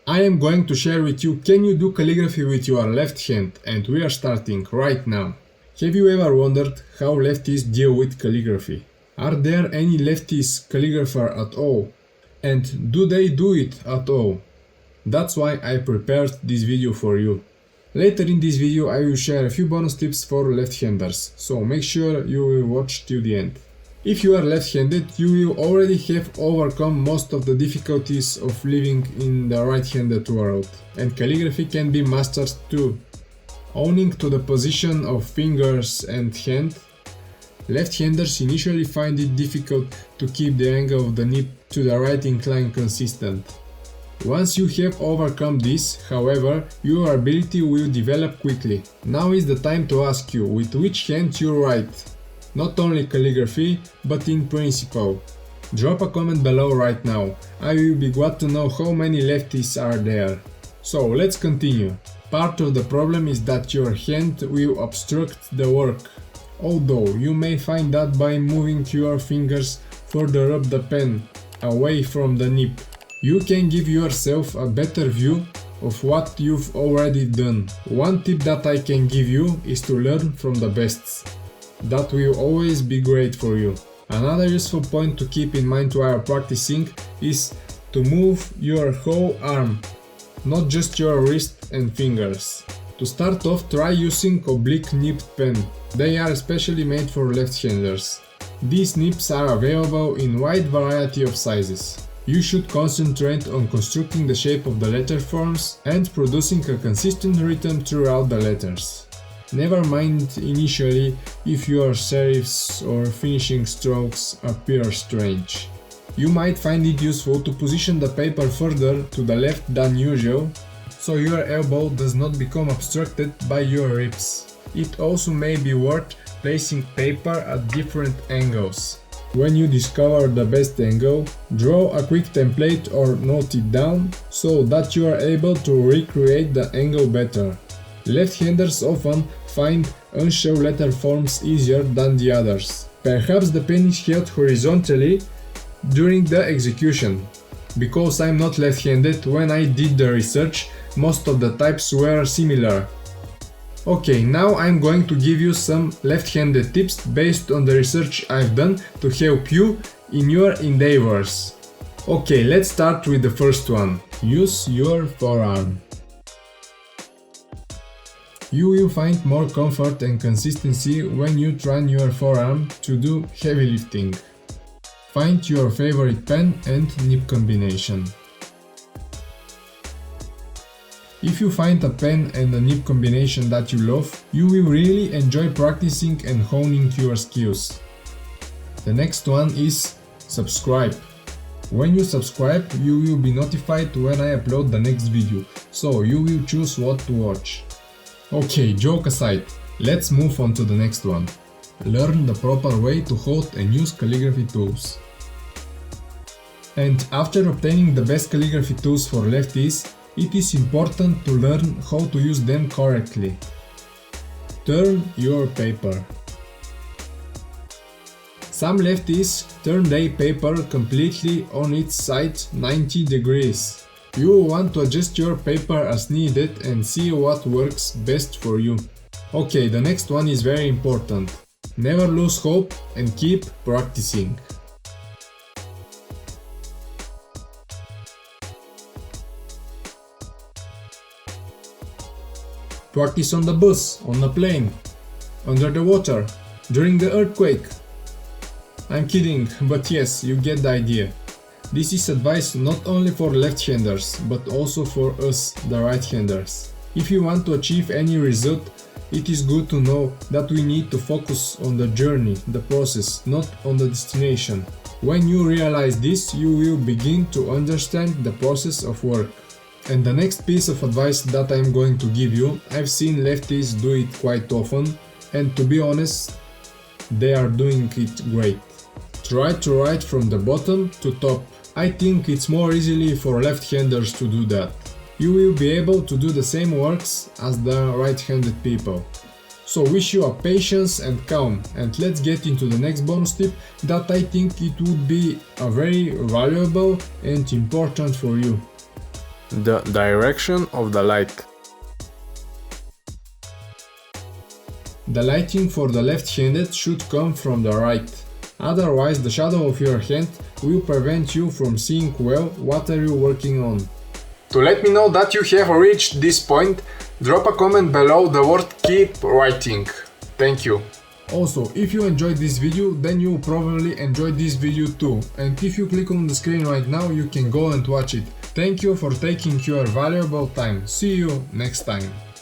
I am going to share with you can you do calligraphy with your left hand, and we are starting right now. Have you ever wondered how lefties deal with calligraphy? Are there any lefties calligrapher at all? And do they do it at all? That's why I prepared this video for you. Later in this video I will share a few bonus tips for left-handers, so make sure you will watch till the end. If you are left-handed, you will already have overcome most of the difficulties of living in the right-handed world, and calligraphy can be mastered too. Owing to the position of fingers and hand, left-handers initially find it difficult to keep the angle of the nib to the right incline consistent. Once you have overcome this, however, your ability will develop quickly. Now is the time to ask you with which hand you write. Not only calligraphy, but in principle. Drop a comment below right now. I will be glad to know how many lefties are there. So let's continue. Part of the problem is that your hand will obstruct the work. Although you may find that by moving your fingers further up the pen, away from the nib, you can give yourself a better view of what you've already done. One tip that I can give you is to learn from the best. That will always be great for you. Another useful point to keep in mind while practicing is to move your whole arm, not just your wrist and fingers. To start off, try using oblique nibbed pen. They are especially made for left-handers. These nibs are available in wide variety of sizes. You should concentrate on constructing the shape of the letter forms and producing a consistent rhythm throughout the letters. Never mind initially if your serifs or finishing strokes appear strange. You might find it useful to position the paper further to the left than usual, so your elbow does not become obstructed by your ribs. It also may be worth placing paper at different angles. When you discover the best angle, draw a quick template or note it down so that you are able to recreate the angle better. Left-handers often find unsure letter forms easier than the others. Perhaps the pen is held horizontally during the execution. Because I'm not left-handed, when I did the research, most of the types were similar. Okay, now I'm going to give you some left-handed tips based on the research I've done to help you in your endeavors. Okay, let's start with the first one. Use your forearm. You will find more comfort and consistency when you train your forearm to do heavy lifting. Find your favorite pen and nib combination. If you find a pen and a nib combination that you love, you will really enjoy practicing and honing your skills. The next one is subscribe. When you subscribe, you will be notified when I upload the next video, so you will choose what to watch. Okay, joke aside, let's move on to the next one. Learn the proper way to hold and use calligraphy tools. And after obtaining the best calligraphy tools for lefties, it is important to learn how to use them correctly. Turn your paper. Some lefties turn their paper completely on its side 90 degrees. You will want to adjust your paper as needed and see what works best for you. Okay, the next one is very important. Never lose hope and keep practicing. Practice on the bus, on a plane, under the water, during the earthquake. I'm kidding, but yes, you get the idea. This is advice not only for left-handers, but also for us, the right-handers. If you want to achieve any result, it is good to know that we need to focus on the journey, the process, not on the destination. When you realize this, you will begin to understand the process of work. And the next piece of advice that I'm going to give you, I've seen lefties do it quite often, and to be honest, they are doing it great. Try to write from the bottom to top. I think it's more easily for left-handers to do that. You will be able to do the same works as the right-handed people. So wish you a patience and calm, and let's get into the next bonus tip that I think it would be a very valuable and important for you. The direction of the light. The lighting for the left-handed should come from the right. Otherwise, the shadow of your hand will prevent you from seeing well what are you working on. To let me know that you have reached this point, drop a comment below the word "keep writing". Thank you. Also, if you enjoyed this video, then you will probably enjoy this video too. And if you click on the screen right now, you can go and watch it. Thank you for taking your valuable time. See you next time.